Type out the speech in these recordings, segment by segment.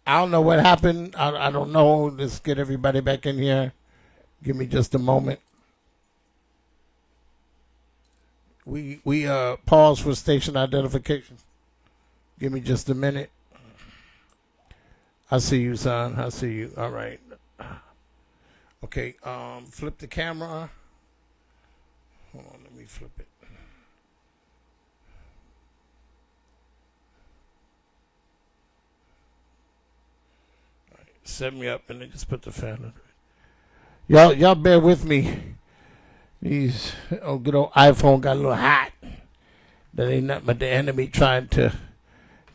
I don't know what happened. I don't know. Let's get everybody back in here. Give me just a moment. We pause for station identification. Give me just a minute. I see you, son. I see you. All right. Okay. Flip the camera. Hold on. Let me flip it. Set me up and then just put the fan under it. Y'all bear with me. These good old iPhone got a little hot. That ain't nothing but the enemy trying to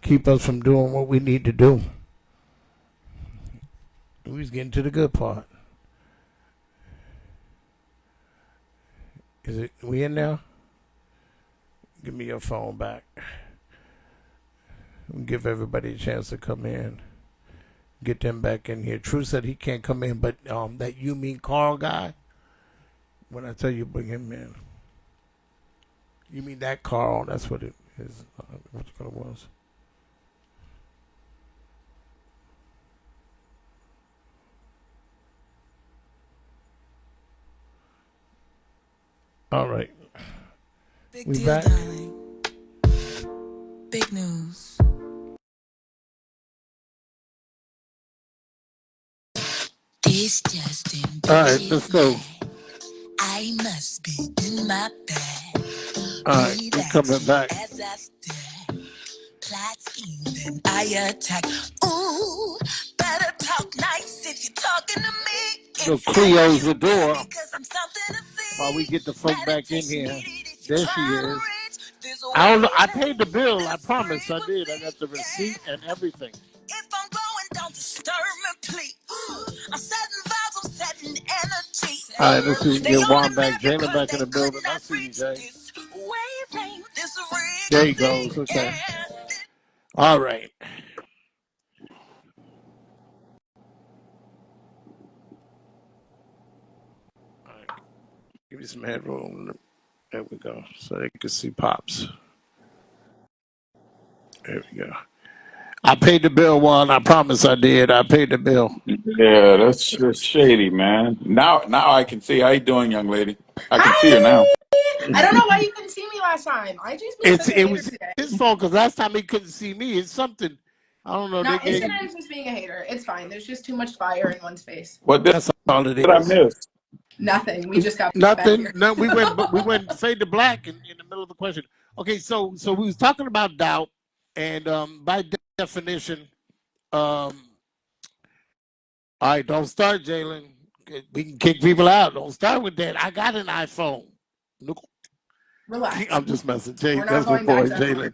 keep us from doing what we need to do. We was getting to the good part. Is it we in now? Give me your phone back. Give everybody a chance to come in. Get them back in here. True said he can't come in, but that you mean Carl guy, when I tell you bring him in, you mean that Carl, that's what it is. What it was. All right. Big We deal, back? darling. Big news. This Justin. All right, let's go. I must be in my bag. All right, we're coming back. As I stare, plots even I attack. Ooh, better talk nice if you're talking to me. So Cleo's the door. Because I'm something to see. While we get the folk back in here. There she is. I don't know. I paid the bill. I promise I did. I got the receipt and everything. If I'm going, don't disturb me, please. I'm setting vibes, I'm setting energy. All right, let's see. We can get Juan back. Jalen back in the building. I see you, Jay. There he goes. Okay. All right. Give me some headroom. There we go. So they can see Pops. There we go. I paid the bill, Juan. I promise I did. I paid the bill. Yeah, that's shady, man. Now I can see. How you doing, young lady? I can see her now. I don't know why you couldn't see me last time. I just it was today. His fault because last time he couldn't see me. It's something. I don't know. No, Instagram's just being a hater. It's fine. There's just too much fire in one space. What that's all it is. What I missed? Nothing. We just got nothing. No, we went fade to black in the middle of the question. Okay, so we was talking about doubt, and by definition, all right, don't start, Jalen. We can kick people out. Don't start with that. I got an iPhone. Relax. I'm just messing. That's my boy, Jalen.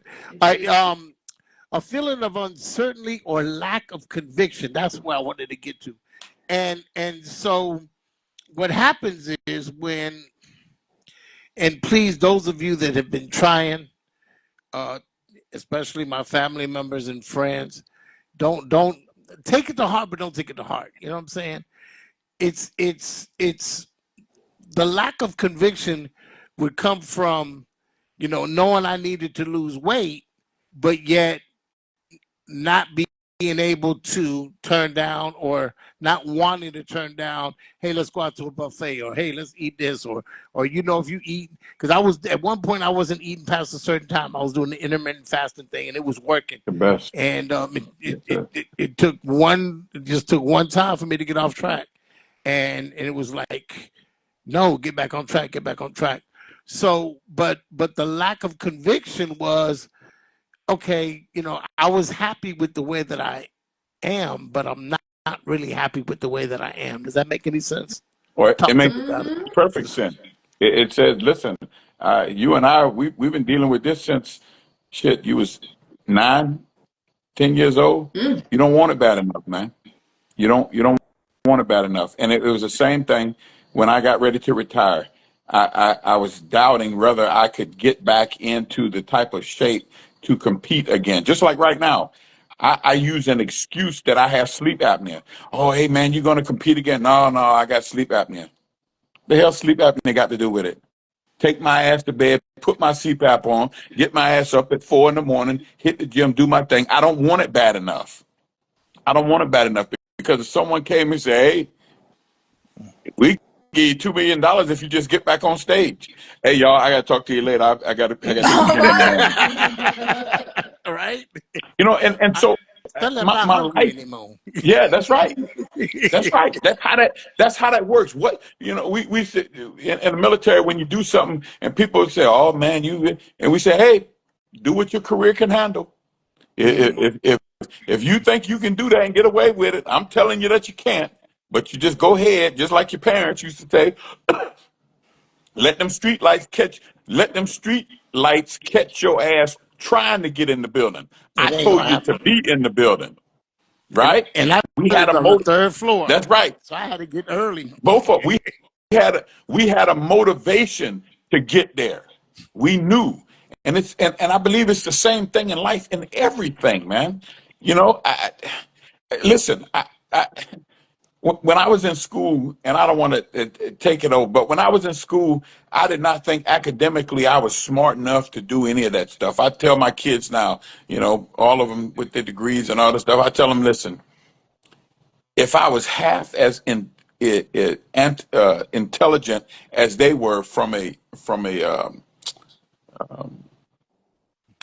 A feeling of uncertainty or lack of conviction. That's what I wanted to get to. And so what happens is when, and please, those of you that have been trying, especially my family members and friends, don't take it to heart, but don't take it to heart. You know what I'm saying? It's the lack of conviction would come from, knowing I needed to lose weight, but yet not being able to turn down or not wanting to turn down, hey, let's go out to a buffet, or hey, let's eat this, or if you eat, because I was at one point I wasn't eating past a certain time. I was doing the intermittent fasting thing and it was working. The best. And it took one time for me to get off track. And it was like, no, get back on track. So, but the lack of conviction was, okay, I was happy with the way that I am, but I'm not really happy with the way that I am. Does that make any sense? Well, it makes perfect sense. It says, listen, you and I, we've been dealing with this since, you was 9, 10 years old. You don't want it bad enough, man. You don't want it bad enough. And it was the same thing when I got ready to retire. I was doubting whether I could get back into the type of shape to compete again. Just like right now, I use an excuse that I have sleep apnea. Oh, hey, man, you're going to compete again? No, I got sleep apnea. The hell sleep apnea got to do with it? Take my ass to bed, put my CPAP on, get my ass up at 4 in the morning, hit the gym, do my thing. I don't want it bad enough. I don't want it bad enough because if someone came and said, "Hey, we give you $2 million if you just get back on stage." Hey, y'all, I got to talk to you later. I got All teaching in the morning. right. Right? And I, so tell them I'm my not hungry life. anymore. Yeah, that's right. That's right. That's how that works. What we sit in the military when you do something and people say, "Oh man, you," and we say, "Hey, do what your career can handle. Mhm. If you think you can do that and get away with it, I'm telling you that you can't. But you just go ahead, just like your parents used to say, let them street lights catch, let them street lights catch your ass trying to get in the building. I It ain't told gonna you to happen. be in the building, right? And I We had lived a on the motive. third floor, That's right. so I had to get early. Both of we had a motivation to get there. We knew, and I believe it's the same thing in life in everything, man. You know, listen. When I was in school, and I don't want to take it over, but when I was in school, I did not think academically I was smart enough to do any of that stuff. I tell my kids now, all of them with their degrees and all this stuff. I tell them, listen, if I was half as intelligent as they were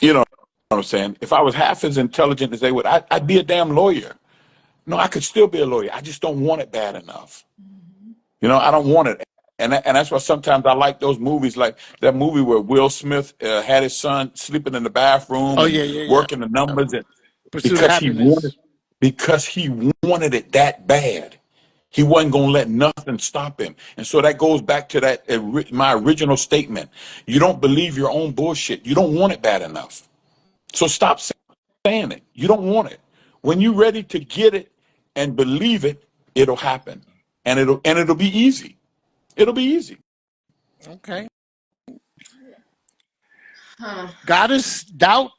you know what I'm saying? If I was half as intelligent as they would, I'd be a damn lawyer. No, I could still be a lawyer. I just don't want it bad enough. I don't want it. And that's why sometimes I like those movies, like that movie where Will Smith had his son sleeping in the bathroom Oh and yeah, yeah, yeah. working the numbers, and Pursuit of because he wanted happiness. because he wanted it that bad. He wasn't going to let nothing stop him. And so that goes back to that my original statement. You don't believe your own bullshit. You don't want it bad enough. So stop saying it. You don't want it. When you're ready to get it and believe it, it'll happen. And it'll be easy. It'll be easy. Okay. Huh. Goddess doubt.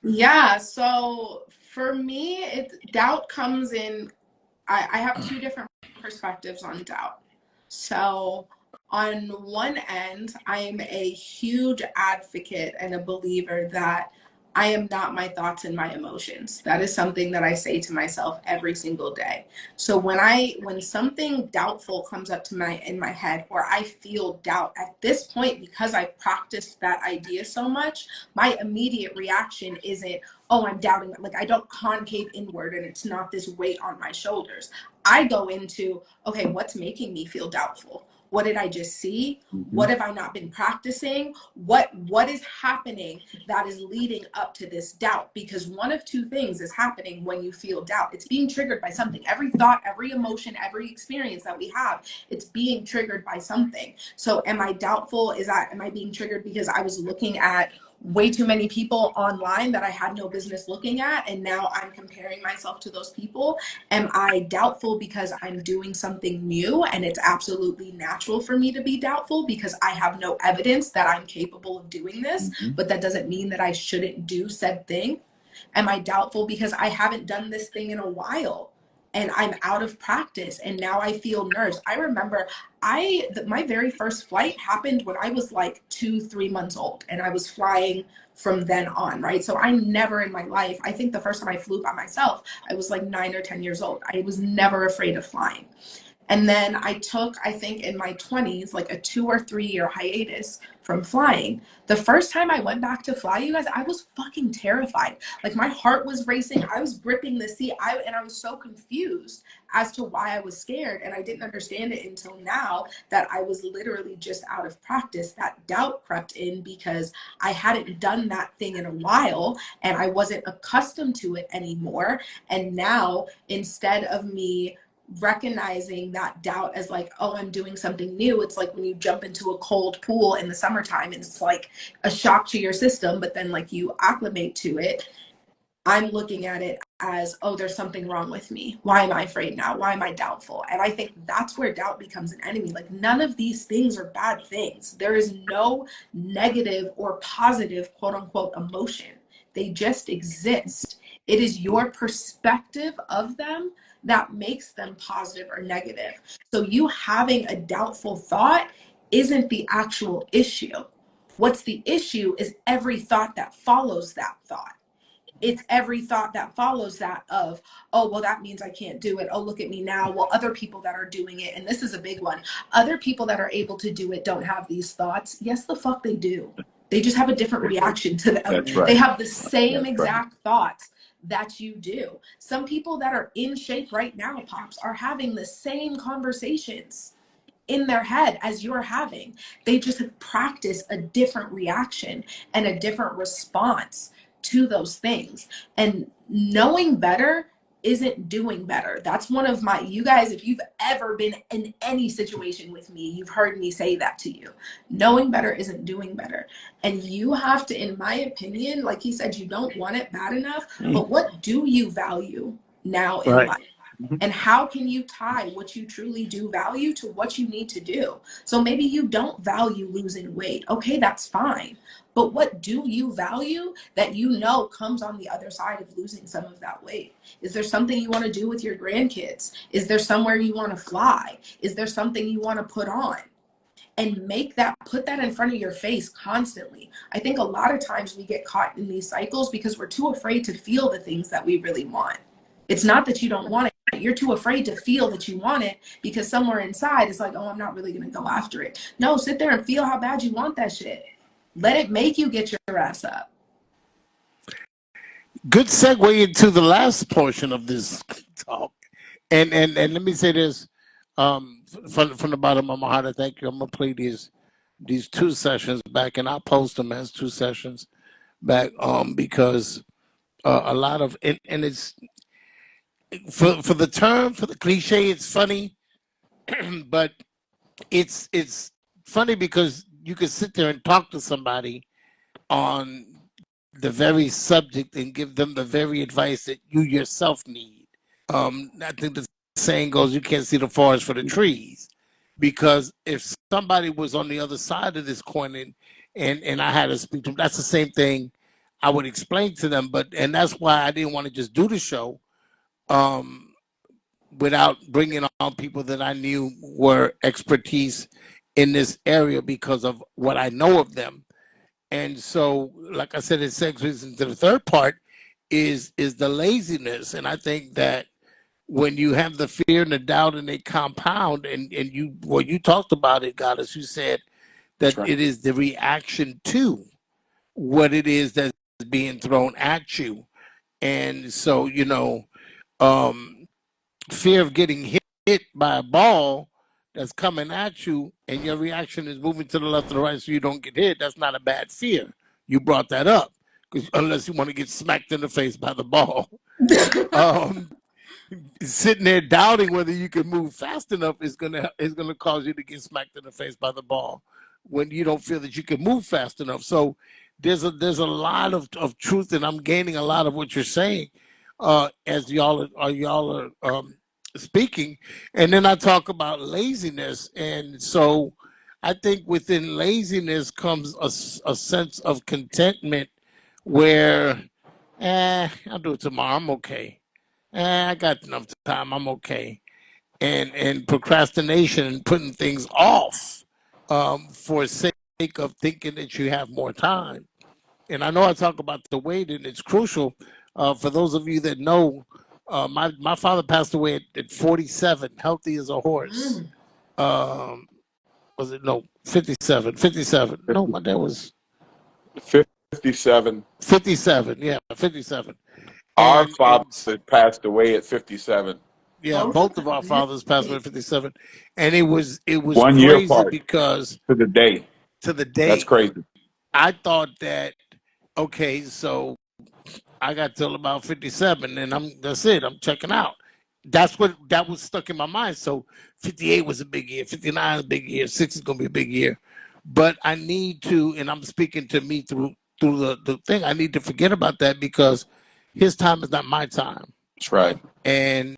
Yeah, so for me, doubt comes in. I have two different perspectives on doubt. So, on one end, I am a huge advocate and a believer that I am not my thoughts and my emotions. That is something that I say to myself every single day. So when something doubtful comes up to my in my head, or I feel doubt at this point, because I've practiced that idea so much, my immediate reaction isn't, oh, I'm doubting. Like, I don't concave inward and it's not this weight on my shoulders. I go into, okay, what's making me feel doubtful? What did I just see? Hmm. What have I not been practicing? What is happening that is leading up to this doubt? Because one of two things is happening when you feel doubt. It's being triggered by something. Every thought, every emotion, every experience that we have, it's being triggered by something. So am I doubtful? Am I being triggered because I was looking at way too many people online that I had no business looking at, and now I'm comparing myself to those people? Am I doubtful because I'm doing something new and it's absolutely natural for me to be doubtful because I have no evidence that I'm capable of doing this, Hmm. but that doesn't mean that I shouldn't do said thing? Am I doubtful because I haven't done this thing in a while and I'm out of practice and now I feel nerves? I remember my very first flight happened when I was like 2-3 months old, and I was flying from then on, right? So I never in my life, I think the first time I flew by myself, I was like 9 or 10 years old. I was never afraid of flying. And then I took, I think in my 20s, like a 2 or 3 year hiatus from flying. The first time I went back to fly, you guys, I was fucking terrified. Like, my heart was racing. I was gripping the seat. And I was so confused as to why I was scared. And I didn't understand it until now, that I was literally just out of practice. That doubt crept in because I hadn't done that thing in a while and I wasn't accustomed to it anymore. And now, instead of me recognizing that doubt as like, oh, I'm doing something new, it's like when you jump into a cold pool in the summertime and it's like a shock to your system, but then like you acclimate to it. I'm looking at it as, oh, there's something wrong with me. Why am I afraid now? Why am I doubtful? And I think that's where doubt becomes an enemy. Like, none of these things are bad things. There is no negative or positive, quote unquote, emotion. They just exist. It is your perspective of them that makes them positive or negative. So you having a doubtful thought isn't the actual issue. What's the issue is every thought that follows that thought. it's every thought that follows that of, oh, well, that means I can't do it. Oh, look at me now. Well, other people that are doing it, and this is a big one, other people that are able to do it don't have these thoughts. Yes, the fuck they do. They just have a different reaction to them. That's right. They have the same That's exact thoughts that you do. Some people that are in shape right now, Pops, are having the same conversations in their head as you're having. They just practice a different reaction and a different response to those things. And knowing better isn't doing better. That's one of my, you guys, if you've ever been in any situation with me, you've heard me say that to you. Knowing better isn't doing better. And you have to, in my opinion, like he said, you don't want it bad enough, but what do you value now in life? And how can you tie what you truly do value to what you need to do? So maybe you don't value losing weight. Okay, that's fine. But what do you value that you know comes on the other side of losing some of that weight? Is there something you want to do with your grandkids? Is there somewhere you want to fly? Is there something you want to put on? And put that in front of your face constantly. I think a lot of times we get caught in these cycles because we're too afraid to feel the things that we really want. It's not that you don't want it. You're too afraid to feel that you want it because somewhere inside it's like, oh, I'm not really going to go after it. No, sit there and feel how bad you want that shit. Let it make you get your ass up. Good segue into the last portion of this talk. And let me say this, from the bottom of my heart, I thank you. I'm going to play these 2 sessions back, and I'll post them as 2 sessions back, because a lot of, and it's, for the cliche, it's funny, but it's funny because you could sit there and talk to somebody on the very subject and give them the very advice that you yourself need. I think the saying goes, you can't see the forest for the trees, because if somebody was on the other side of this coin and I had to speak to them, that's the same thing I would explain to them. And that's why I didn't want to just do the show without bringing on people that I knew were expertise in this area because of what I know of them. And so, like I said, it segues into the third part is the laziness. And I think that when you have the fear and the doubt and they compound, and you talked about it, Goddess, you said that it is the reaction to what it is that's being thrown at you. And so, fear of getting hit by a ball that's coming at you and your reaction is moving to the left or the right so you don't get hit, that's not a bad fear. You brought that up, because unless you want to get smacked in the face by the ball. Sitting there doubting whether you can move fast enough is gonna cause you to get smacked in the face by the ball when you don't feel that you can move fast enough. So there's a lot of truth, and I'm gaining a lot of what you're saying as y'all are speaking. And then I talk about laziness, and so I think within laziness comes a sense of contentment where I'll do it tomorrow, I'm okay. I got enough time, I'm okay. And procrastination and putting things off for sake of thinking that you have more time. And I know I talk about the weight, and it's crucial. For those of you that know, my father passed away at 47, healthy as a horse. Was it? No, 57. 57. No, my dad was 57. 57. Yeah, 57. Our father passed away at 57. Yeah, both of our fathers passed away at 57, and it was 1 year crazy apart because to the day. That's crazy. I thought that, okay, so I got till about 57, and that's it. I'm checking out. That was stuck in my mind. So 58 was a big year, 59 is a big year, 60 is gonna be a big year. But I need to, and I'm speaking to me through the thing. I need to forget about that because his time is not my time. That's right. And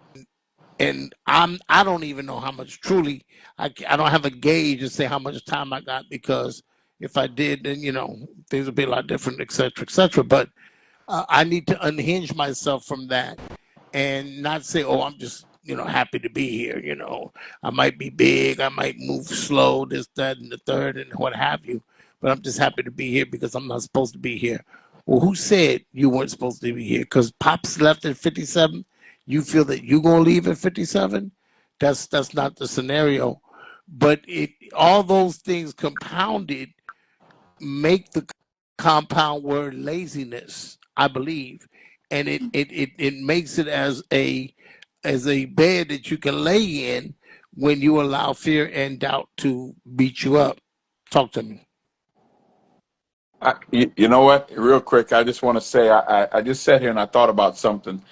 I don't even know how much truly I don't have a gauge to say how much time I got, because if I did, then things would be a lot different, et cetera, et cetera. But I need to unhinge myself from that and not say, oh, I'm just happy to be here. I might be big, I might move slow, this, that, and the third, and what have you. But I'm just happy to be here because I'm not supposed to be here. Well, who said you weren't supposed to be here? Because Pops left at 57. You feel that you're gonna leave at 57? That's not the scenario. But it all those things compounded make the compound word laziness, I believe, and it makes it as a bed that you can lay in when you allow fear and doubt to beat you up. Talk to me. You know what? Real quick, I just want to say I just sat here and I thought about something.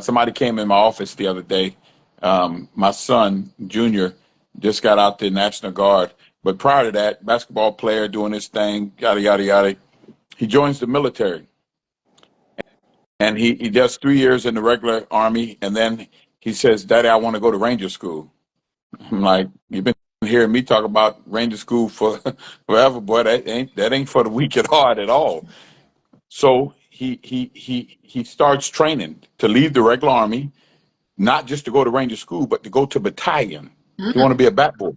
Somebody came in my office the other day. My son, Junior, just got out the National Guard. But prior to that, basketball player doing his thing, yada, yada, yada. He joins the military. And he does 3 years in the regular Army. And then he says, Daddy, I want to go to Ranger School. I'm like, you've been hearing me talk about Ranger School for forever, boy. That ain't for the weak at heart at all. So he starts training to leave the regular Army, not just to go to Ranger School, but to go to battalion. He want to be a bat boy.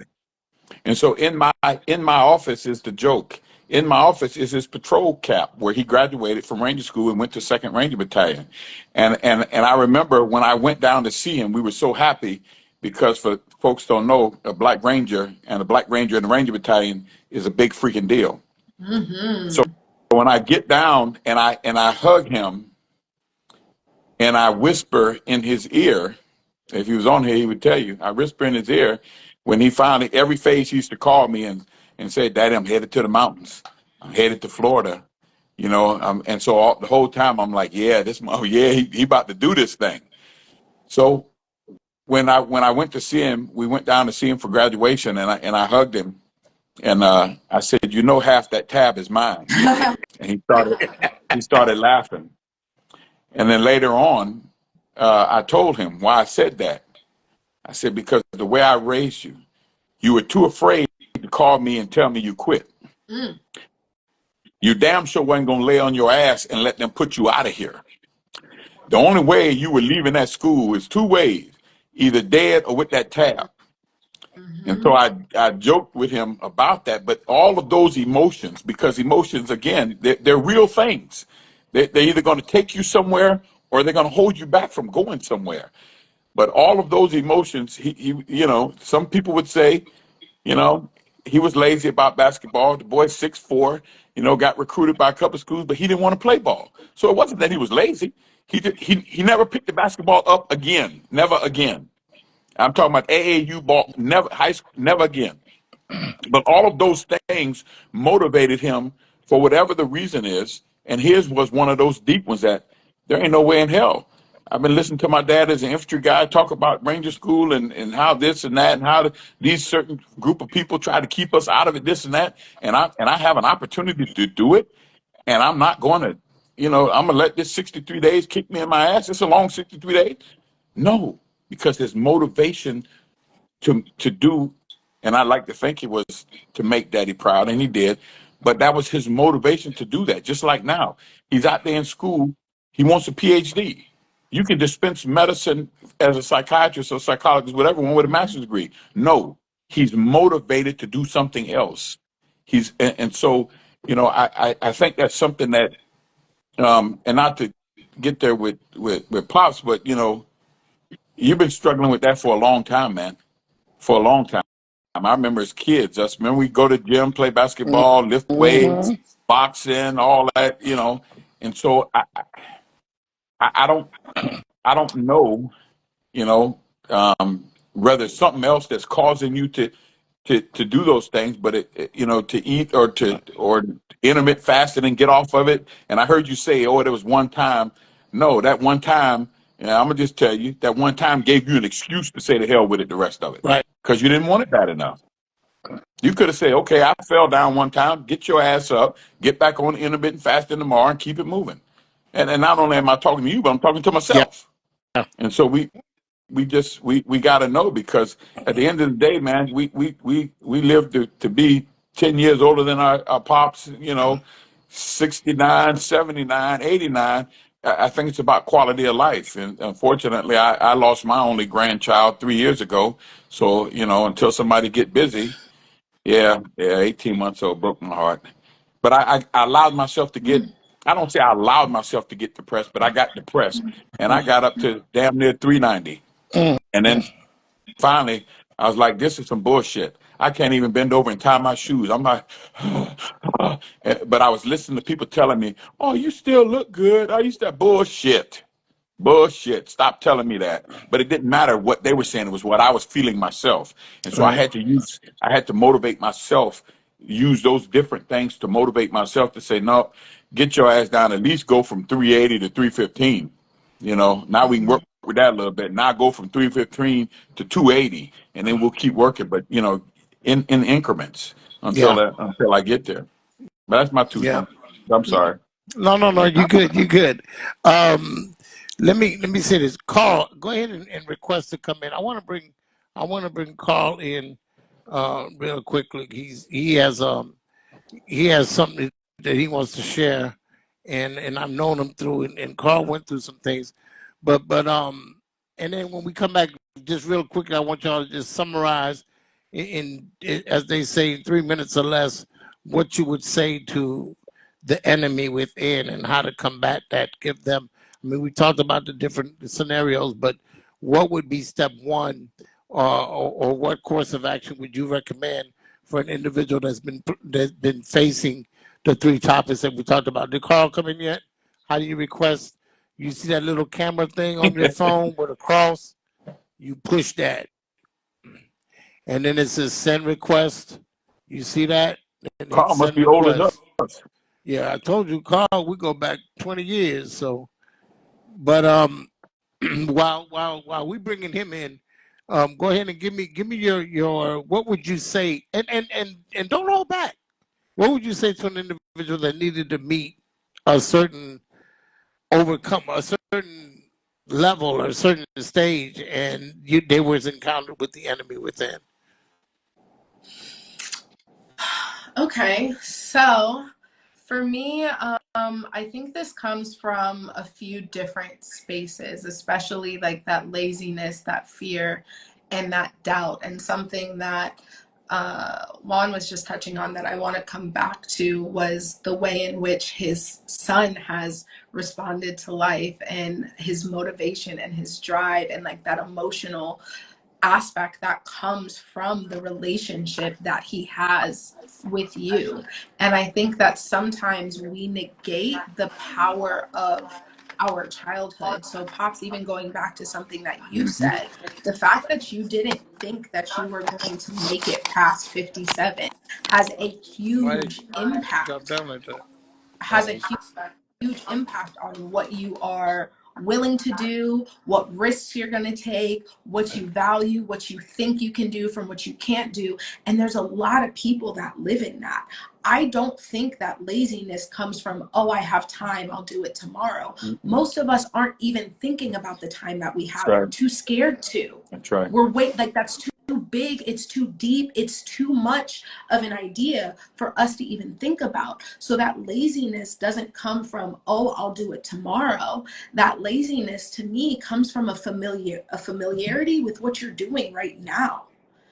And so in my office is the joke. In my office is his patrol cap where he graduated from Ranger School and went to Second Ranger Battalion. And I remember when I went down to see him, we were so happy because for folks don't know, a black ranger and a black ranger in the Ranger Battalion is a big freaking deal. So when I get down and I hug him and I whisper in his ear, if he was on here, he would tell you. I whisper in his ear when he finally, every phase he used to call me and say, Daddy, I'm headed to the mountains. I'm headed to Florida. You know, and so the whole time I'm like, yeah, he about to do this thing. So when I went to see him, we went down to see him for graduation, and I hugged him, and I said, you know, half that tab is mine. And he started laughing. And then later on, I told him why I said that. I said, because the way I raised you, you were too afraid to call me and tell me you quit. You damn sure wasn't going to lay on your ass and let them put you out of here. The only way you were leaving that school is two ways, either dead or with that tab. And so I joked with him about that. But all of those emotions, because emotions, again, they're real things. They're either going to take you somewhere or they're going to hold you back from going somewhere. But all of those emotions, he you know, some people would say, you know, he was lazy about basketball. The boy's 6'4", you know, got recruited by a couple of schools, but he didn't want to play ball. So it wasn't that he was lazy. He never picked the basketball up again. Never again. I'm talking about AAU ball, never high school, never again. But all of those things motivated him for whatever the reason is. And his was one of those deep ones that there ain't no way in hell. I've been listening to my dad as an infantry guy talk about Ranger School and how this and that and how these certain group of people try to keep us out of it, this and that. And I have an opportunity to do it. And I'm not going to, you know, I'm going to let this 63 days kick me in my ass. It's a long 63 days. No, because his motivation to do, and I like to think it was to make Daddy proud, and he did, but that was his motivation to do that. Just like now, he's out there in school, he wants a PhD. You can dispense medicine as a psychiatrist or psychologist, whatever, one with a master's degree. No, he's motivated to do something else. And so, you know, I think that's something that, and not to get there with Pops, but, you know, you've been struggling with that for a long time, man. For a long time. I remember as kids, remember we go to the gym, play basketball, lift weights, boxing, all that, you know. And so I don't know, you know, whether it's something else that's causing you to do those things, but you know, to eat or intermittent fasting and get off of it. And I heard you say, oh, there was one time. No, that one time, and I'm gonna just tell you, that one time gave you an excuse to say the hell with it the rest of it. Right. Because you didn't want it bad enough. You could have said, okay, I fell down one time, get your ass up, get back on intermittent fasting tomorrow and keep it moving. And not only am I talking to you, but I'm talking to Yeah. myself. And so we got to know, because at the end of the day, man, we live to be 10 years older than our pops, you know, 69, 79, 89. I think it's about quality of life. And unfortunately, I lost my only grandchild 3 years ago. So, you know, until somebody get busy, yeah, 18 months old, broke my heart. But I allowed myself to get I don't say I allowed myself to get depressed, but I got depressed, and I got up to damn near 390, Mm. and then finally I was like, "This is some bullshit. I can't even bend over and tie my shoes." I'm like, but I was listening to people telling me, "Oh, you still look good. I used to bullshit." Bullshit. Stop telling me that. But it didn't matter what they were saying. It was what I was feeling myself. And so Right. I had to motivate myself, use those different things to motivate myself to say, no, get your ass down, at least go from 380 to 315. Now we can work with that a little bit. Now go from 315 to 280, and then we'll keep working. But, in increments Yeah. until I get there. But that's my two Yeah. cents. I'm sorry. No. You good. You good. Um, let me say this. Carl, go ahead and request to come in. I want to bring Carl in real quickly. He has something that he wants to share, and I've known him through, and Carl went through some things, but and then when we come back, just real quickly, I want y'all to just summarize as they say, in 3 minutes or less, what you would say to the enemy within and how to combat that. Give them. I mean, we talked about the different scenarios, but what would be step one, or what course of action would you recommend for an individual that's been facing the three topics that we talked about? Did Carl come in yet? How do you request? You see that little camera thing on your phone with a cross? You push that, and then it says send request. You see that? And hit Carl must send be old as request. us. Yeah, I told you, Carl. We go back 20 years. So, but while we bringing him in, go ahead and give me your what would you say, and don't hold back. What would you say to an individual that needed to meet a certain overcome a certain level or a certain stage, and they was encountered with the enemy within? Okay, so for me, I think this comes from a few different spaces, especially like that laziness, that fear, and that doubt. And something that Juan was just touching on that I want to come back to was the way in which his son has responded to life and his motivation and his drive and like that emotional aspect that comes from the relationship that he has with you. And I think that sometimes we negate the power of our childhood. So, Pops, even going back to something that you Mhm. said, the fact that you didn't think that you were going to make it past 57 has a Why did huge you drop impact, down like that? has a huge impact on what you are willing to do, what risks you're going to take, what you value, what you think you can do from what you can't do. And there's a lot of people that live in that. I don't think that laziness comes from, oh, I have time, I'll do it tomorrow. Mhm. Most of us aren't even thinking about the time that we That's have. We're right. too scared to. That's right. Like that's too big, it's too deep, it's too much of an idea for us to even think about. So that laziness doesn't come from, oh, I'll do it tomorrow. That laziness to me comes from a familiarity with what you're doing right now.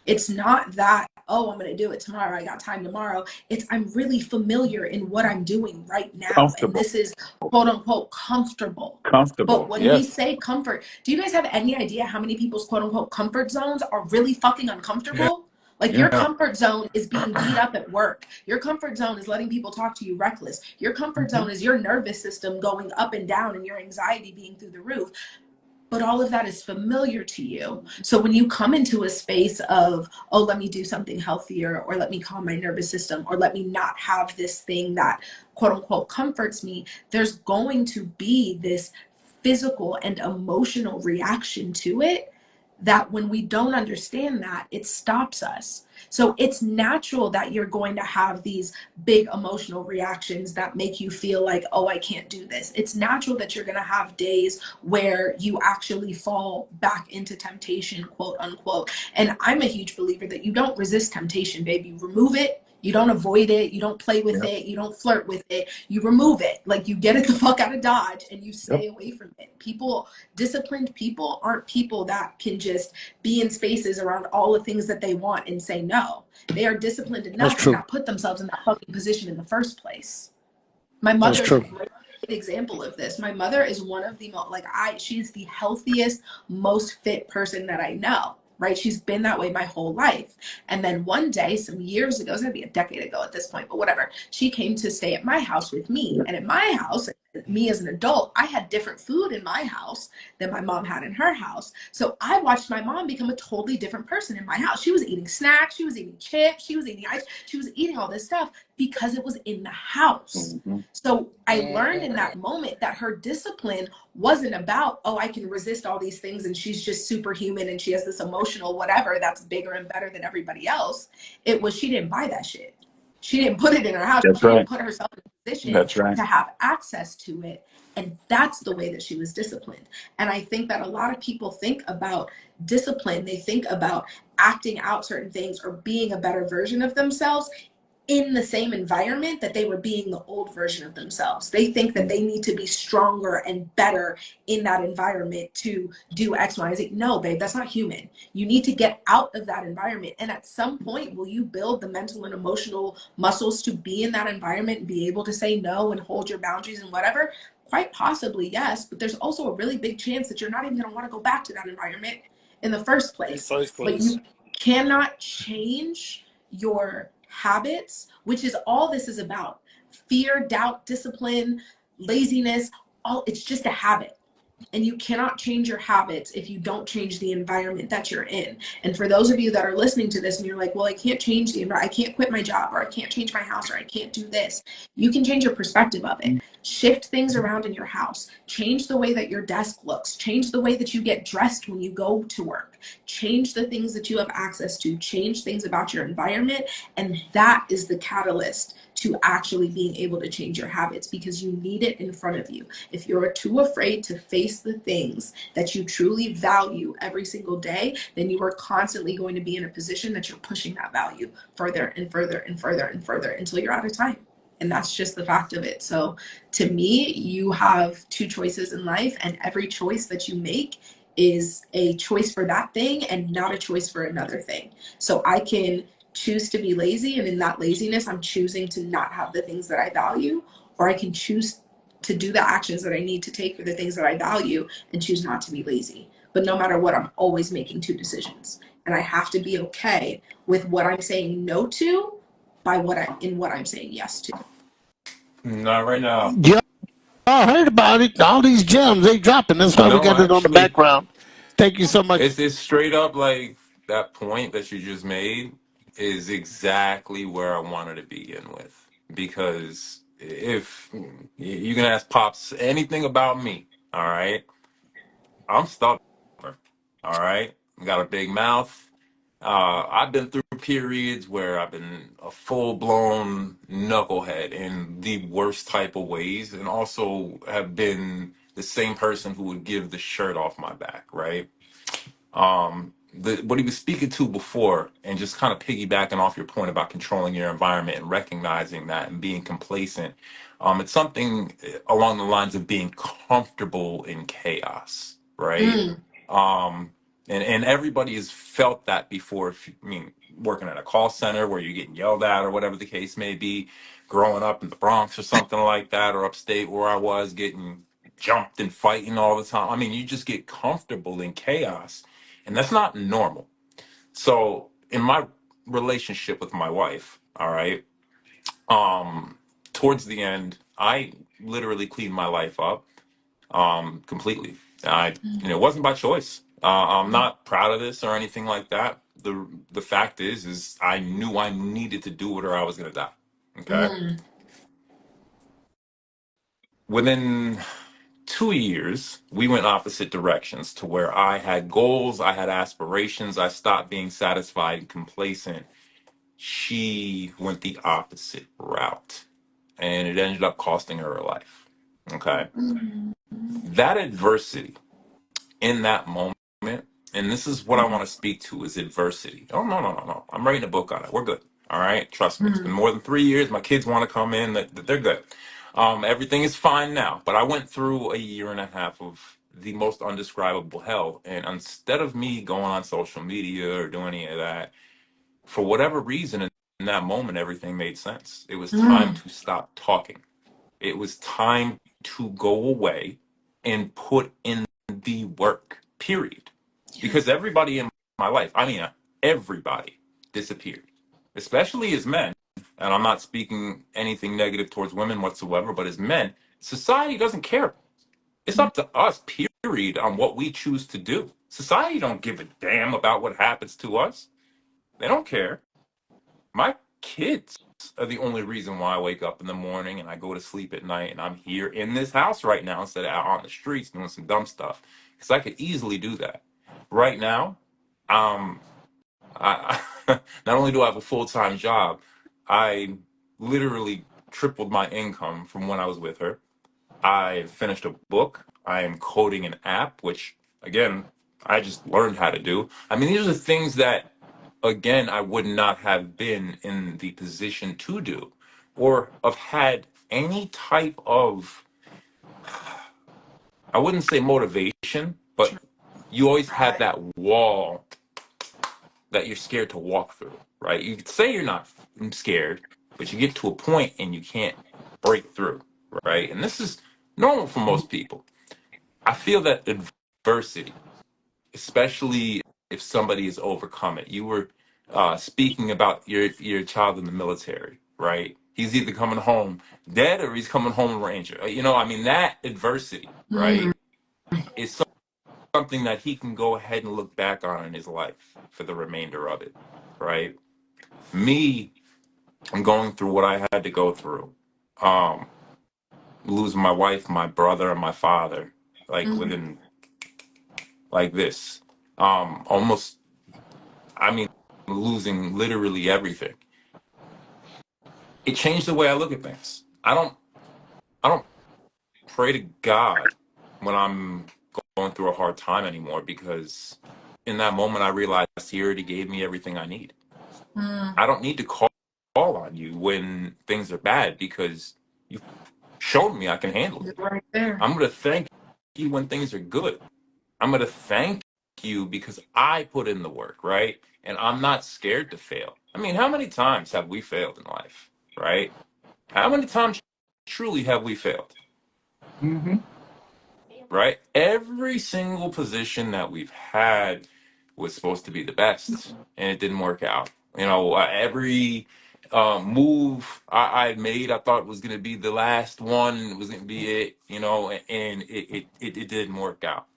It's not that, oh, I'm going to do it tomorrow, I got time tomorrow. It's, I'm really familiar in what I'm doing right now, and Comfortable. this is quote unquote comfortable. But Comfortable. when we Yes. say comfort, do you guys have any idea how many people's quote unquote comfort zones are really fucking Yeah, uncomfortable? Like yeah. your comfort zone is being beat up at work. Your comfort zone is letting people talk to you reckless. Your comfort Hmm. zone is your nervous system going up and down and your anxiety being through the roof. But all of that is familiar to you. So when you come into a space of, oh, let me do something healthier, or let me calm my nervous system, or let me not have this thing that quote unquote comforts me, there's going to be this physical and emotional reaction to it that when we don't understand that, it stops us. So it's natural that you're going to have these big emotional reactions that make you feel like, oh, I can't do this. It's natural that you're going to have days where you actually fall back into temptation, quote unquote. And I'm a huge believer that you don't resist temptation, baby. Remove it. You don't avoid it. You don't play with Yep. it. You don't flirt with it. You remove it. Like you get it the fuck out of Dodge and you Yep. stay away from it. Disciplined people aren't people that can just be in spaces around all the things that they want and say no. They are disciplined That's enough to true. not put themselves in that fucking position in the first place. My That's mother true. example of this. My mother is one of the she's the healthiest, most fit person that I know, right? She's been that way my whole life. And then one day, some years ago, it's gonna be a decade ago at this point, but whatever, she came to stay at my house with me. And at my house, me as an adult, I had different food in my house than my mom had in her house. So I watched my mom become a totally different person in my house. She was eating snacks, she was eating chips, she was eating ice, she was eating all this stuff because it was in the house. So I learned in that moment that her discipline wasn't about, oh, I can resist all these things and she's just superhuman and she has this emotional whatever that's bigger and better than everybody else. It was, she didn't buy that shit. She didn't put it in her house. That's She didn't right. put herself in a position That's right. to have access to it. And that's the way that she was disciplined. And I think that a lot of people think about discipline, they think about acting out certain things or being a better version of themselves in the same environment that they were being the old version of themselves. They think that they need to be stronger and better in that environment to do X, Y, and Z. No, babe, that's not human. You need to get out of that environment. And at some point, will you build the mental and emotional muscles to be in that environment and be able to say no and hold your boundaries and whatever? Quite possibly, yes. But there's also a really big chance that you're not even going to want to go back to that environment in the first place. But you cannot change your habits, which is all this is about. Fear, doubt, discipline, laziness, all it's just a habit. And you cannot change your habits if you don't change the environment that you're in. And for those of you that are listening to this and you're like, well, I can't change the environment, I can't quit my job, or I can't change my house, or I can't do this. You can change your perspective of it. Shift things around in your house. Change the way that your desk looks. Change the way that you get dressed when you go to work. Change the things that you have access to. Change things about your environment. And that is the catalyst to actually being able to change your habits, because you need it in front of you. If you're too afraid to face the things that you truly value every single day, then you are constantly going to be in a position that you're pushing that value further and further and further and further until you're out of time. And that's just the fact of it. So to me, you have two choices in life, and every choice that you make is a choice for that thing and not a choice for another thing. So I can choose to be lazy, and in that laziness, I'm choosing to not have the things that I value, or I can choose to do the actions that I need to take for the things that I value and choose not to be lazy. But no matter what, I'm always making two decisions. And I have to be okay with what I'm saying no to by what I'm saying yes to. Not right now. Yeah, I heard about it. All these gems they dropping. That's why we No, got it on the actually, background. Thank you so much. it's straight up like that point that you just made is exactly where I wanted to begin with. Because if you can ask Pops anything about me, all right, I'm stubborn. All right, got a big mouth. I've been through periods where I've been a full blown knucklehead in the worst type of ways, and also have been the same person who would give the shirt off my back, right? What he was speaking to before, and just kind of piggybacking off your point about controlling your environment and recognizing that and being complacent. It's something along the lines of being comfortable in chaos, right? Mm, And everybody has felt that before. If I mean, working at a call center where you're getting yelled at or whatever the case may be, growing up in the Bronx or something like that, or upstate where I was, getting jumped and fighting all the time. I mean, you just get comfortable in chaos, and that's not normal. So in my relationship with my wife, all right, towards the end, I literally cleaned my life up completely. It wasn't by choice. I'm not proud of this or anything like that. The fact is I knew I needed to do it or I was gonna die. Okay. mm, Within 2 years, we went opposite directions to where I had goals, I had aspirations, I stopped being satisfied and complacent. She went the opposite route, and it ended up costing her her life. Okay. mm, That adversity in that moment, and this is what I want to speak to is adversity. Oh, no, no, no, no. I'm writing a book on it. We're good. All right. Trust me. It's been mm, more than 3 years. My kids want to come in. They're good. Everything is fine now. But I went through a year and a half of the most undescribable hell. And instead of me going on social media or doing any of that, for whatever reason, in that moment, everything made sense. It was time mm, to stop talking. It was time to go away and put in the work, period. Because everybody in my life, I mean, everybody disappeared, especially as men. And I'm not speaking anything negative towards women whatsoever, but as men, society doesn't care. It's up to us, period, on what we choose to do. Society don't give a damn about what happens to us. They don't care. My kids are the only reason why I wake up in the morning and I go to sleep at night and I'm here in this house right now instead of out on the streets doing some dumb stuff. Because I could easily do that. Right now, um, I not only do I have a full-time job, I literally tripled my income from when I was with her. I finished a book. I am coding an app, which again, I just learned how to do. I mean, these are things that, again, I would not have been in the position to do or have had any type of, I wouldn't say motivation, but you always have that wall that you're scared to walk through, right? You could say you're not scared, but you get to a point and you can't break through, right? And this is normal for most people. I feel that adversity, especially if somebody has overcome it. You were speaking about your child in the military, right? He's either coming home dead or he's coming home a ranger. You know, I mean, that adversity, right, is something that he can go ahead and look back on in his life for the remainder of it, right? Me, I'm going through what I had to go through. Losing my wife, my brother, and my father, like within like this. Almost, I mean, losing literally everything. It changed the way I look at things. I don't pray to God when I'm going through a hard time anymore because in that moment I realized he already gave me everything I need. I don't need to call on you when things are bad because you've shown me I can handle it. Right there. I'm going to thank you when things are good. I'm going to thank you because I put in the work, right? And I'm not scared to fail. I mean, how many times have we failed in life, right? How many times truly have we failed, Mm-hmm. right? Every single position that we've had was supposed to be the best, and it didn't work out. You know, every move I made, I thought was going to be the last one, was going to be it, you know, and it didn't work out.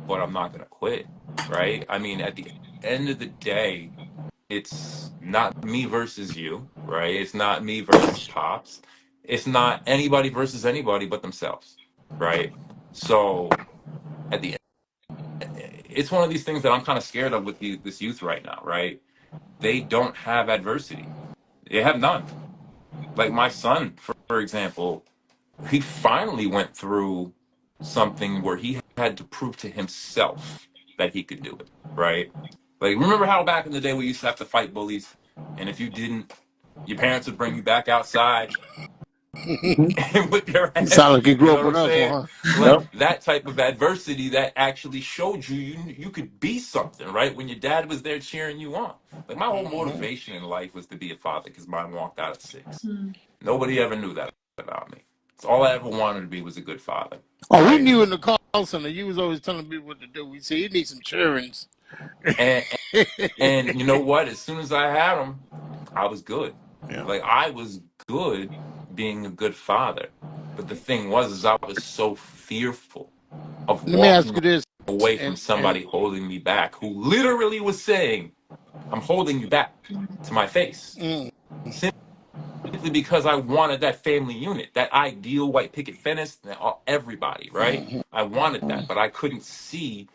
But I'm not going to quit, right? I mean, at the end of the day, it's not me versus you, right? It's not me versus Pops. It's not anybody versus anybody but themselves, right? So at the it's one of these things that I'm kind of scared of with this youth right now, right? They don't have adversity. They have none. Like my son, for example, he finally went through something where he had to prove to himself that he could do it, right? Like, remember how back in the day we used to have to fight bullies, and if you didn't, your parents would bring you back outside and whip your You ass. sound like you You grew know up what I'm with us saying? one, Like Yep. that type of adversity that actually showed you could be something, right? When your dad was there cheering you on. Like my whole huh? motivation in life was to be a father because mine walked out at 6. Nobody ever knew that about me. So all I ever wanted to be was a good father, Oh, we right? knew in the call center. You was always telling me what to do. We said you need some cheerings. And and you know what? As soon as I had him, I was good. Yeah. Like I was good being a good father. But the thing was, is I was so fearful of Let me ask walking you this, away from and somebody holding me back, who literally was saying, "I'm holding you back," to my face, mm, simply because I wanted that family unit, that ideal white picket fence, everybody, right? I wanted that, but I couldn't see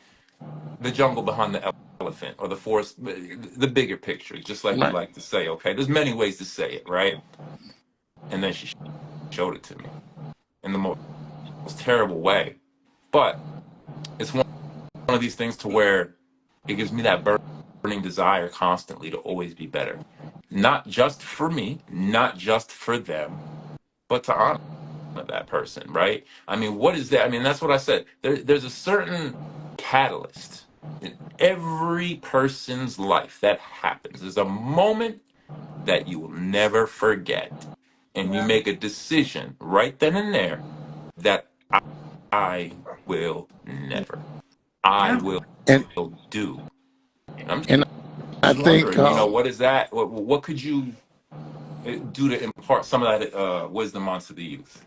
the jungle behind the elephant or the forest, the bigger picture, just like we right. like to say. Okay, there's many ways to say it, right? And then she showed it to me in the most terrible way, but it's one of these things to where it gives me that burning desire constantly to always be better, not just for me, not just for them, but to honor that person, right? I mean, what is that? I mean, that's what I said. There's a certain catalyst in every person's life that happens. There's a moment that you will never forget. And you Yeah. make a decision right then and there that I will never. I Yeah. will and do. I'm and I just think wondering, what is that? What could you do to impart some of that wisdom onto the youth?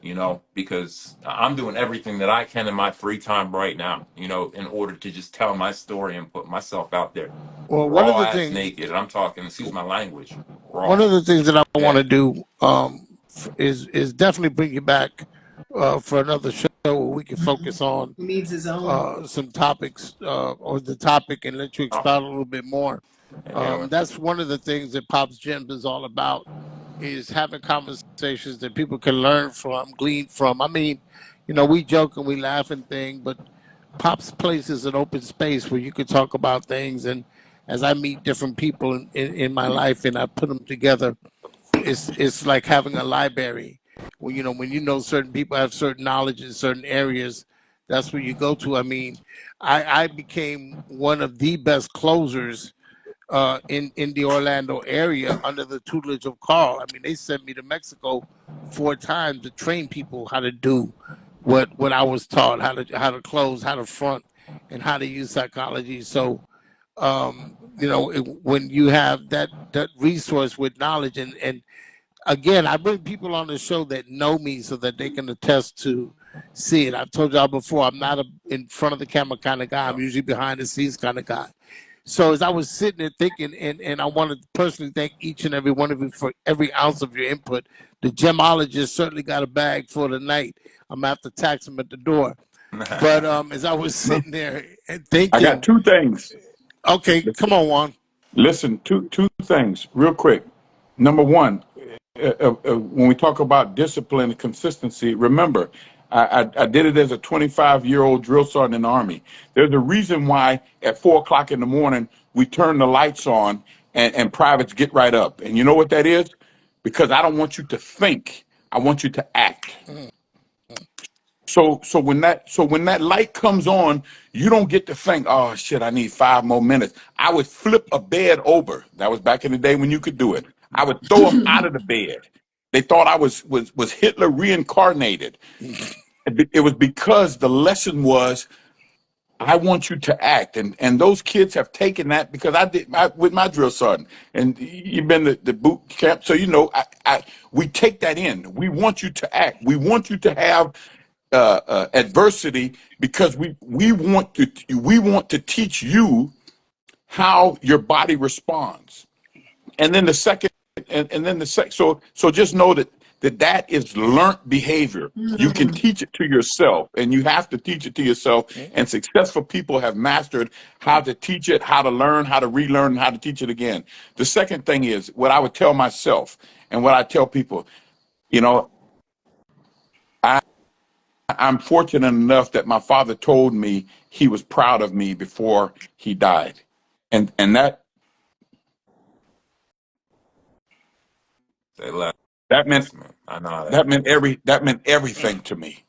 Because I'm doing everything that I can in my free time right now. In order to just tell my story and put myself out there, well, raw ass naked. And I'm talking, excuse my language, one raw. of the things that I want Yeah. to do is definitely bring you back for another show where we can focus on Needs his own. some topics or the topic and let you Oh, expound a little bit more. yeah. That's one of the things that Pops Gems is all about, is having conversations that people can learn from, glean from. I mean, we joke and we laugh and thing, but Pop's place is an open space where you could talk about things. And as I meet different people in my life and I put them together, it's like having a library. When certain people have certain knowledge in certain areas, that's where you go to. I mean, I became one of the best closers in the Orlando area under the tutelage of Carl. I mean, they sent me to Mexico 4 times to train people how to do what I was taught, how to close, how to front, and how to use psychology. So, when you have that resource with knowledge, and again, I bring people on the show that know me so that they can attest to see it. I've told y'all before, I'm not a in front of the camera kind of guy. I'm usually behind the scenes kind of guy. So as I was sitting there thinking, and I want to personally thank each and every one of you for every ounce of your input. The gemologist certainly got a bag for the night. I'm gonna have to tax him at the door. But as I was sitting there and I got thinking, two things. okay, come on, Juan. Listen, two things real quick. Number one, when we talk about discipline and consistency, remember, I did it as a 25-year-old drill sergeant in the Army. There's a reason why at 4 o'clock in the morning we turn the lights on and privates get right up. And you know what that is? Because I don't want you to think. I want you to act. Mm. So when that light comes on, you don't get to think, oh shit, I need 5 more minutes. I would flip a bed over. That was back in the day when you could do it. I would throw them out of the bed. They thought I was Hitler reincarnated. It was because the lesson was, I want you to act, and those kids have taken that, because I did with my drill sergeant, and you've been to the boot camp, so we take that in. We want you to act. We want you to have adversity, because we want to teach you how your body responds. And then the second, and then the second. So just know that is learned behavior. You can teach it to yourself, and you have to teach it to yourself. And successful people have mastered how to teach it, how to learn, how to relearn, and how to teach it again. The second thing is what I would tell myself and what I tell people. You know, I, I'm fortunate enough that my father told me he was proud of me before he died, and Say less, that meant man. I know how that that meant feels. everything to me.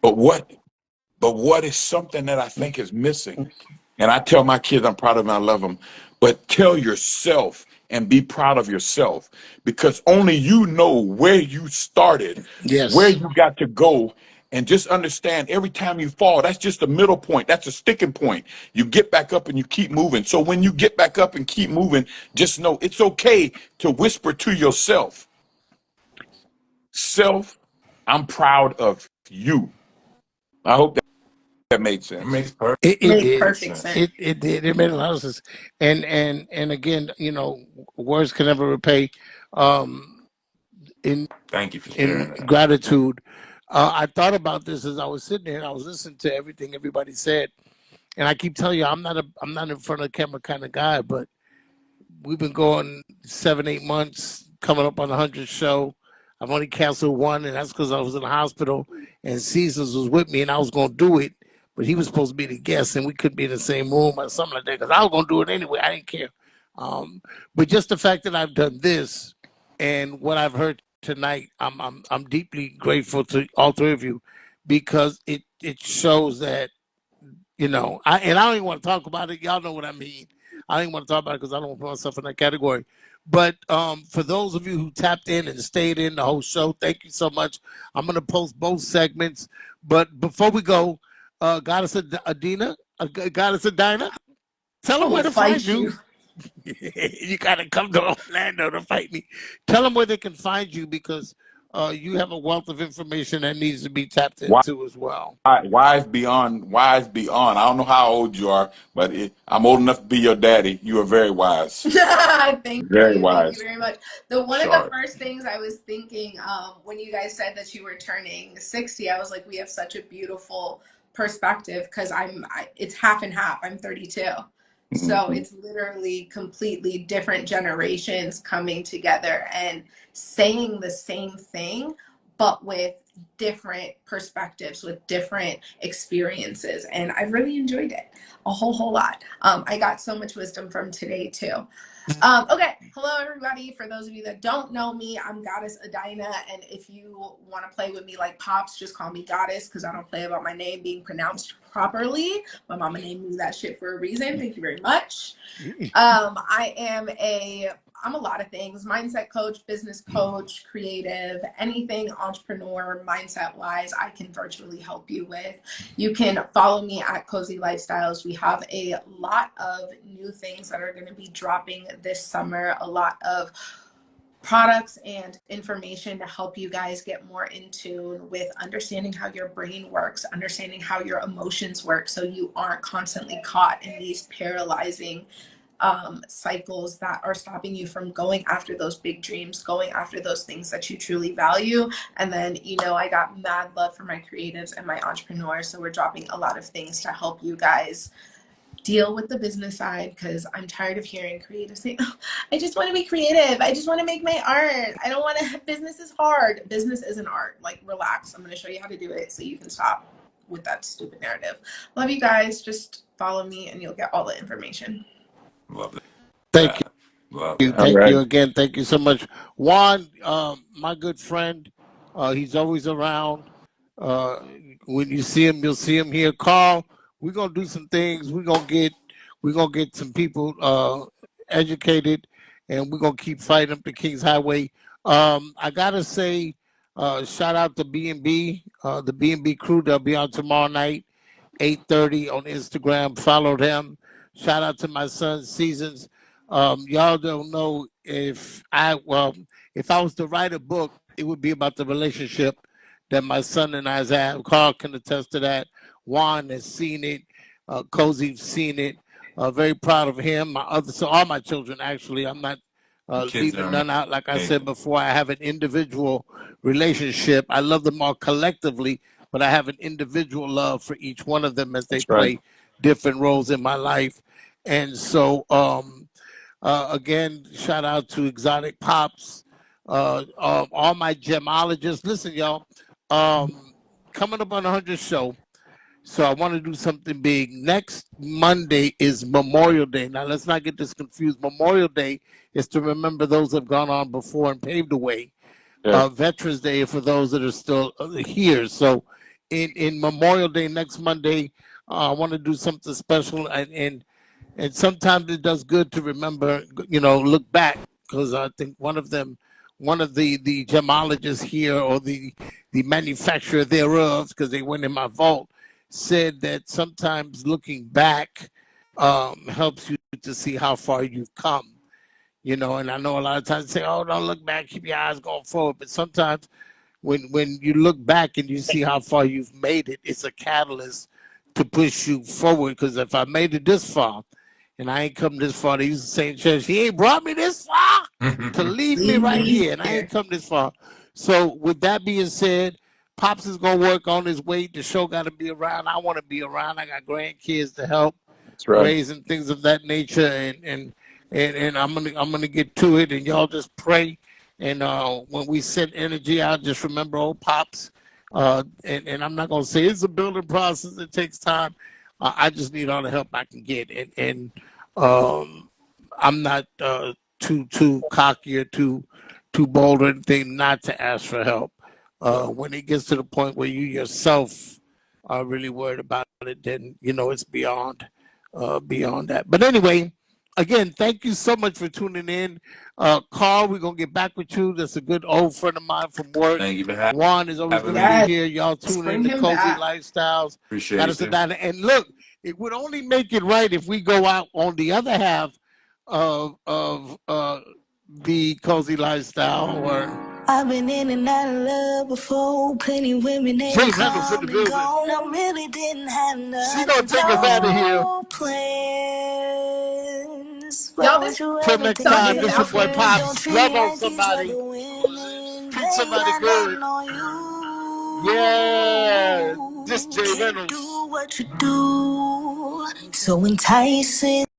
But what is something that I think is missing? And I tell my kids I'm proud of them, I love them. But tell yourself and be proud of yourself, because only you know where you started, where Yes. you got to go. And just understand, every time you fall, that's just a middle point. That's a sticking point. You get back up and you keep moving. So when you get back up and keep moving, just know it's okay to whisper to yourself, self, I'm proud of you. I hope that made It sense. makes perfect It Made did. perfect sense. sense. It did. It made a lot of sense. And again, words can never repay. Um, in Thank you for in sharing that. gratitude, I thought about this as I was sitting there and I was listening to everything everybody said. And I keep telling you, I'm not in front of the camera kind of guy, but we've been going 7, 8 months, coming up on the 100th show. I've only canceled one, and that's because I was in the hospital, and Caesars was with me, and I was going to do it, but he was supposed to be the guest, and we couldn't be in the same room or something like that, because I was going to do it anyway. I didn't care. But just the fact that I've done this and what I've heard tonight, I'm deeply grateful to all three of you, because it shows that You know, I don't even want to talk about it. Y'all know what I mean. I don't even want to talk about it because I don't want to put myself in that category. But for those of you who tapped in and stayed in the whole show, thank you so much. I'm going to post both segments. But before we go, Goddess Adina, Goddess Adina, tell I them will where to find fight you. you. You got to come to Orlando to fight me. Tell them where they can find you because you have a wealth of information that needs to be tapped into as well. Wise beyond, wise beyond. I don't know how old you are, but I'm old enough to be your daddy. You are very wise, Thank very you. Thank you wise. very much. One of the Sharp. first things I was thinking when you guys said that you were turning 60, I was like, we have such a beautiful perspective because it's half and half. I'm 32. So Mm-hmm. it's literally completely different generations coming together and saying the same thing, but with different perspectives, with different experiences. And I really enjoyed it a whole lot. I got so much wisdom from today too. Okay, hello everybody. For those of you that don't know me, I'm Goddess Adina, and if you want to play with me like Pops, just call me Goddess because I don't play about my name being pronounced properly. My mama named me that shit for a reason. Thank you very much. I'm a lot of things: mindset coach, business coach, creative, anything entrepreneur mindset wise I can virtually help you with. You can follow me at Cozy Lifestyles. We have a lot of new things that are going to be dropping this summer, a lot of products and information to help you guys get more in tune with understanding how your brain works, understanding how your emotions work, so you aren't constantly caught in these paralyzing cycles that are stopping you from going after those big dreams, going after those things that you truly value. And then, I got mad love for my creatives and my entrepreneurs. So we're dropping a lot of things to help you guys deal with the business side, because I'm tired of hearing creatives say, oh, I just want to be creative. I just want to make my art. I don't want to, business is hard. Business is an art. Like, relax. I'm going to show you how to do it so you can stop with that stupid narrative. Love you guys. Just follow me and you'll get all the information. Love Thank that. Love you. All that. Thank right. you again. Thank you so much. Juan, my good friend, he's always around. Uh, when you see him, you'll see him here. Carl, we're gonna do some things. We're gonna get some people educated, and we're gonna keep fighting up the King's Highway. I gotta say, shout out to B&B, the B&B crew. They'll be on tomorrow night. 8:30 on Instagram. Follow them. Shout out to my son Seasons. Y'all don't know if I was to write a book, it would be about the relationship that my son and I have. Carl can attest to that. Juan has seen it. Cozy's seen it. Very proud of him. So all my children actually. I'm not Kids leaving are none out. Like I said amazing. before, I have an individual relationship. I love them all collectively, but I have an individual love for each one of them as they That's right. play different roles in my life. And so, again, shout out to Exotic Pops, all my gemologists. Listen, y'all, coming up on the 100th show. So I want to do something big. Next Monday is Memorial Day. Now, let's not get this confused. Memorial Day is to remember those that have gone on before and paved the way. Yes. Veterans Day for those that are still here. So, in Memorial Day next Monday, I want to do something special, and sometimes it does good to remember. Look back, because I think one of the gemologists here, or the manufacturer thereof, because they went in my vault, said that sometimes looking back helps you to see how far you've come. And I know a lot of times they say, "Oh, don't look back, keep your eyes going forward." But sometimes, when you look back and you see how far you've made it, it's a catalyst to push you forward. Because if I made it this far, and I ain't come this far, they used to say in church, "He ain't brought me this far to leave me Leave right me here," and I ain't here. come this far. So, with that being said, Pops is gonna work on his weight. The show got to be around. I want to be around. I got grandkids to help That's right. raise and things of that nature, and I'm gonna get to it, and y'all just pray. And when we send energy out, just remember old Pops. And I'm not gonna say it's a building process. It takes time. I just need all the help I can get, and um, I'm not too cocky or too bold or anything not to ask for help. Love When it gets to the point where you yourself are really worried about it, then it's beyond that. But anyway, again, thank you so much for tuning in. Carl, we're gonna get back with you. That's a good old friend of mine from work. Thank you for Juan is always having gonna me. be here. Y'all tune in Bring to him Cozy back. Lifestyles. Appreciate you. And look, it would only make it right if we go out on the other half of the Cozy Lifestyle, or I've been in and out of love before, plenty women ain't Jay Reynolds in come the and building. gone. I really didn't have She gonna nothing, take us out of here. no plans. Y'all, Why this would you Till ever next think song time, is that this your my boy outdated. friends don't Pops. treat Love me on like these somebody. other women? Treat They somebody got good. nothing on you. Yeah. This Jay Can't Reynolds. do what you do, so enticing.